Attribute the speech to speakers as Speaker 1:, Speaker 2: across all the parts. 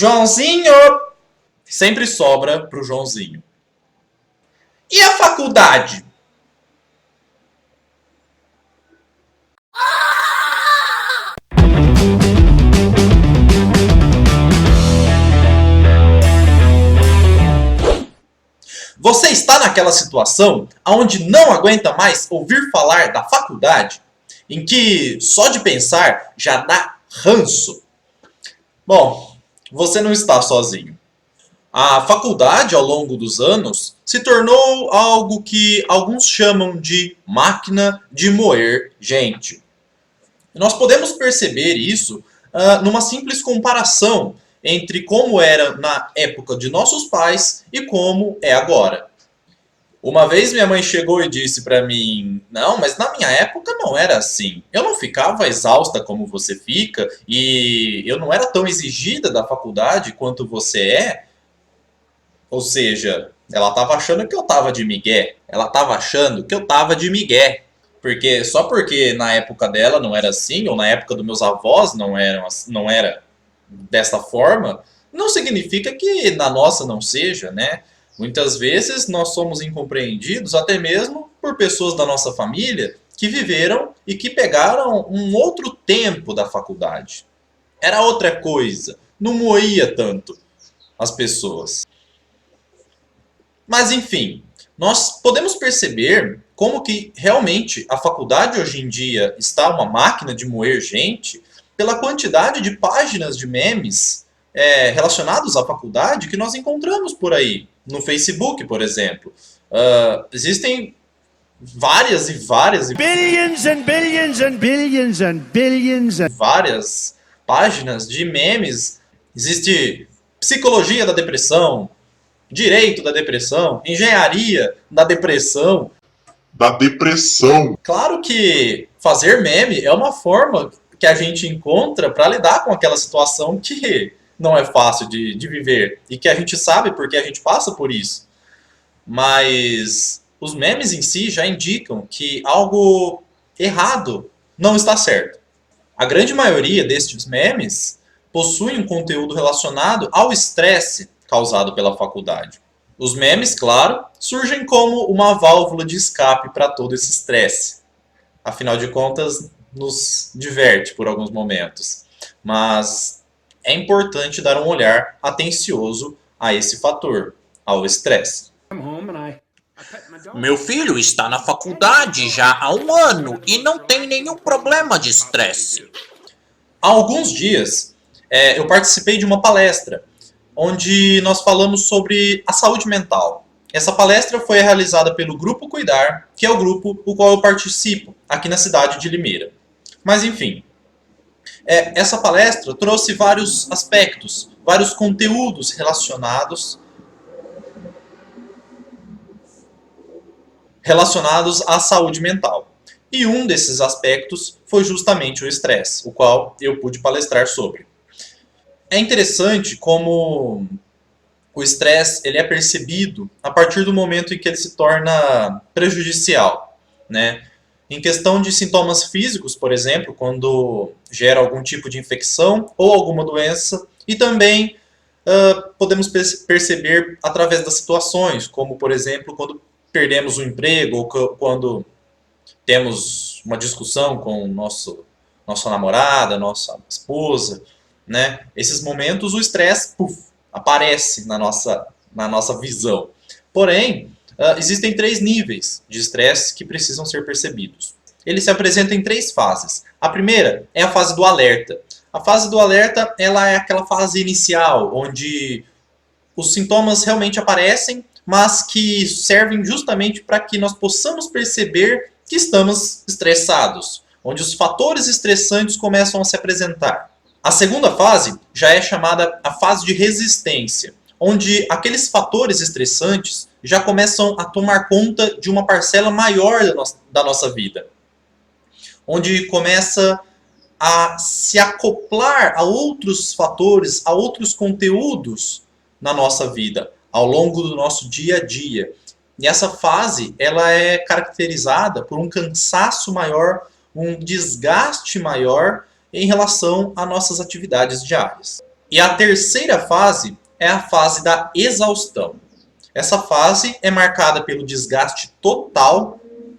Speaker 1: Joãozinho! Sempre sobra pro Joãozinho. E a faculdade? Você está naquela situação onde não aguenta mais ouvir falar da faculdade, em que só de pensar já dá ranço? Bom, você não está sozinho. A faculdade, ao longo dos anos, se tornou algo que alguns chamam de máquina de moer gente. Nós podemos perceber isso numa simples comparação entre como era na época de nossos pais e como é agora. Uma vez minha mãe chegou e disse para mim: "Não, mas na minha época não era assim. Eu não ficava exausta como você fica e eu não era tão exigida da faculdade quanto você é." Ou seja, ela estava achando que eu estava de migué. Ela estava achando que eu estava de migué. Porque só porque na época dela não era assim, ou na época dos meus avós não era dessa forma, não significa que na nossa não seja, né? Muitas vezes nós somos incompreendidos até mesmo por pessoas da nossa família que viveram e que pegaram um outro tempo da faculdade. Era outra coisa, não moía tanto as pessoas. Mas enfim, nós podemos perceber como que realmente a faculdade hoje em dia está uma máquina de moer gente pela quantidade de páginas de memes relacionados à faculdade que nós encontramos por aí. No Facebook, por exemplo. Existem várias e várias e
Speaker 2: billions and billions and billions and billions and
Speaker 1: várias páginas de memes. Existe psicologia da depressão, direito da depressão, engenharia da depressão. Claro que fazer meme é uma forma que a gente encontra para lidar com aquela situação que não é fácil de viver e que a gente sabe porque a gente passa por isso. Mas os memes em si já indicam que algo errado não está certo. A grande maioria destes memes possui um conteúdo relacionado ao estresse causado pela faculdade. Os memes, claro, surgem como uma válvula de escape para todo esse estresse. Afinal de contas, nos diverte por alguns momentos. Mas é importante dar um olhar atencioso a esse fator, ao estresse.
Speaker 3: Meu filho está na faculdade já há 1 ano e não tem nenhum problema de estresse.
Speaker 1: Há alguns dias, eu participei de uma palestra onde nós falamos sobre a saúde mental. Essa palestra foi realizada pelo Grupo Cuidar, que é o grupo o qual eu participo aqui na cidade de Limeira. Mas enfim, essa palestra trouxe vários aspectos, vários conteúdos relacionados à saúde mental. E um desses aspectos foi justamente o estresse, o qual eu pude palestrar sobre. É interessante como o estresse ele é percebido a partir do momento em que ele se torna prejudicial, né? Em questão de sintomas físicos, por exemplo, quando gera algum tipo de infecção ou alguma doença, e também podemos perceber através das situações, como por exemplo quando perdemos o emprego ou quando temos uma discussão com nossa namorada, nossa esposa, né? Esses momentos o estresse aparece na nossa visão. Porém, existem 3 níveis de estresse que precisam ser percebidos. Ele se apresenta em 3 fases. A primeira é a fase do alerta. A fase do alerta ela é aquela fase inicial, onde os sintomas realmente aparecem, mas que servem justamente para que nós possamos perceber que estamos estressados, onde os fatores estressantes começam a se apresentar. A segunda fase já é chamada a fase de resistência, onde aqueles fatores estressantes já começam a tomar conta de uma parcela maior da nossa vida, onde começa a se acoplar a outros fatores, a outros conteúdos na nossa vida, ao longo do nosso dia a dia. E essa fase ela é caracterizada por um cansaço maior, um desgaste maior em relação às nossas atividades diárias. E a terceira fase é a fase da exaustão. Essa fase é marcada pelo desgaste total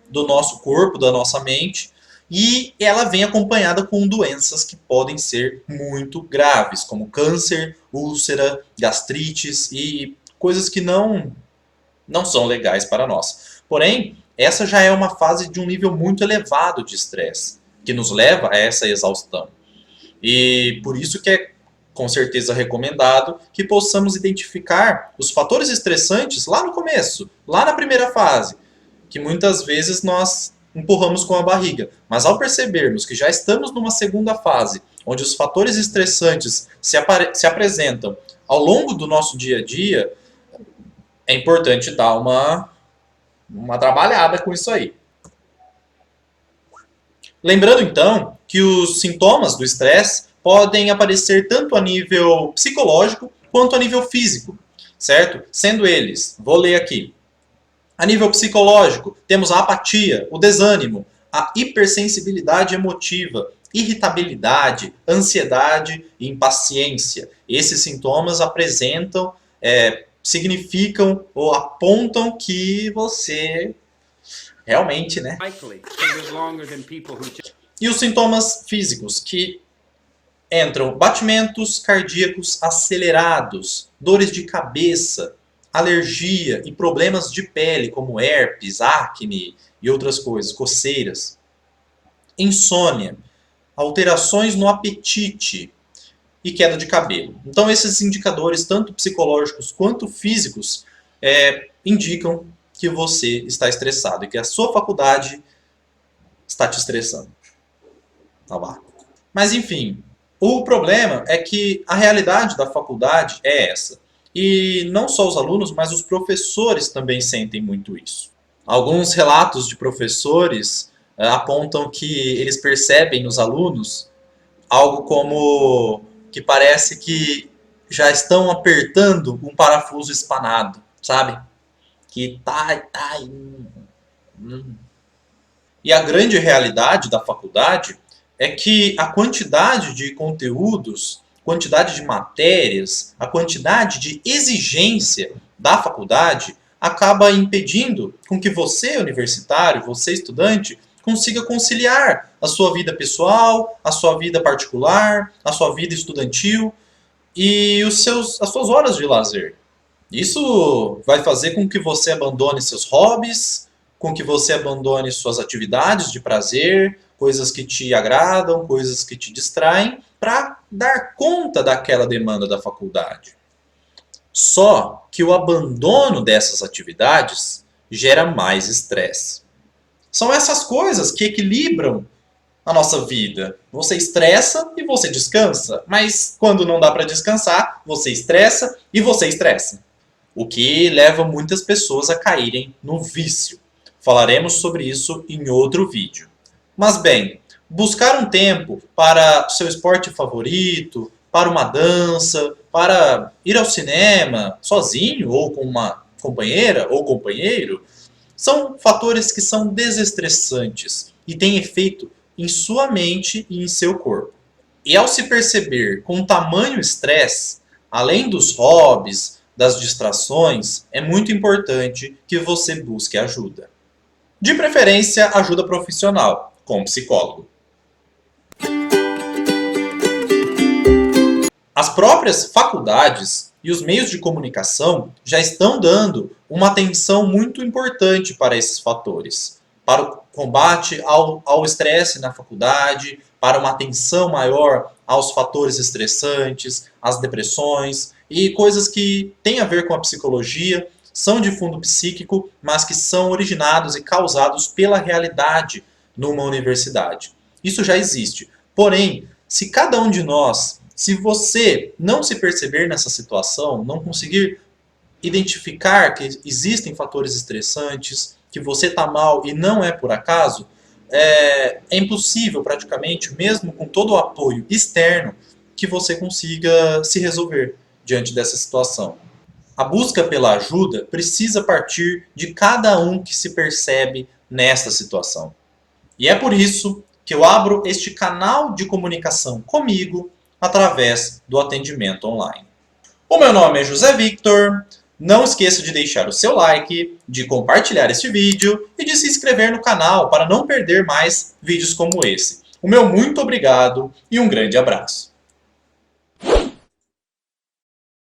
Speaker 1: do nosso corpo, da nossa mente, e ela vem acompanhada com doenças que podem ser muito graves, como câncer, úlcera, gastrites e coisas que não são legais para nós. Porém, essa já é uma fase de um nível muito elevado de estresse, que nos leva a essa exaustão. E por isso que é com certeza recomendado que possamos identificar os fatores estressantes lá no começo, lá na primeira fase, que muitas vezes nós empurramos com a barriga. Mas ao percebermos que já estamos numa segunda fase, onde os fatores estressantes se apresentam ao longo do nosso dia a dia, é importante dar uma trabalhada com isso aí. Lembrando então que os sintomas do estresse podem aparecer tanto a nível psicológico quanto a nível físico, certo? Sendo eles, vou ler aqui. A nível psicológico, temos a apatia, o desânimo, a hipersensibilidade emotiva, irritabilidade, ansiedade e impaciência. Esses sintomas apresentam, significam ou apontam que você realmente, né? E os sintomas físicos, que entram batimentos cardíacos acelerados, dores de cabeça, alergia e problemas de pele, como herpes, acne e outras coisas, coceiras. Insônia, alterações no apetite e queda de cabelo. Então esses indicadores, tanto psicológicos quanto físicos, indicam que você está estressado e que a sua faculdade está te estressando. Tá lá. Mas enfim, o problema é que a realidade da faculdade é essa. E não só os alunos, mas os professores também sentem muito isso. Alguns relatos de professores apontam que eles percebem nos alunos algo como que parece que já estão apertando um parafuso espanado, sabe? Que tá. E a grande realidade da faculdade é que a quantidade de conteúdos, quantidade de matérias, a quantidade de exigência da faculdade acaba impedindo com que você, universitário, você, estudante, consiga conciliar a sua vida pessoal, a sua vida particular, a sua vida estudantil e as suas horas de lazer. Isso vai fazer com que você abandone seus hobbies, com que você abandone suas atividades de prazer, coisas que te agradam, coisas que te distraem, para dar conta daquela demanda da faculdade. Só que o abandono dessas atividades gera mais estresse. São essas coisas que equilibram a nossa vida. Você estressa e você descansa, mas quando não dá para descansar, você estressa e você estressa. O que leva muitas pessoas a caírem no vício. Falaremos sobre isso em outro vídeo. Mas bem, buscar um tempo para seu esporte favorito, para uma dança, para ir ao cinema sozinho ou com uma companheira ou companheiro, são fatores que são desestressantes e têm efeito em sua mente e em seu corpo. E ao se perceber com tamanho estresse, além dos hobbies, das distrações, é muito importante que você busque ajuda. De preferência, ajuda profissional, com um psicólogo. As próprias faculdades e os meios de comunicação já estão dando uma atenção muito importante para esses fatores, para o combate ao estresse na faculdade, para uma atenção maior aos fatores estressantes, às depressões e coisas que têm a ver com a psicologia, são de fundo psíquico, mas que são originados e causados pela realidade numa universidade. Isso já existe. Porém, se cada um de nós, se você não se perceber nessa situação, não conseguir identificar que existem fatores estressantes, que você está mal e não é por acaso, é impossível praticamente, mesmo com todo o apoio externo, que você consiga se resolver diante dessa situação. A busca pela ajuda precisa partir de cada um que se percebe nesta situação. E é por isso que eu abro este canal de comunicação comigo, através do atendimento online. O meu nome é José Victor. Não esqueça de deixar o seu like, de compartilhar este vídeo e de se inscrever no canal para não perder mais vídeos como esse. O meu muito obrigado e um grande abraço.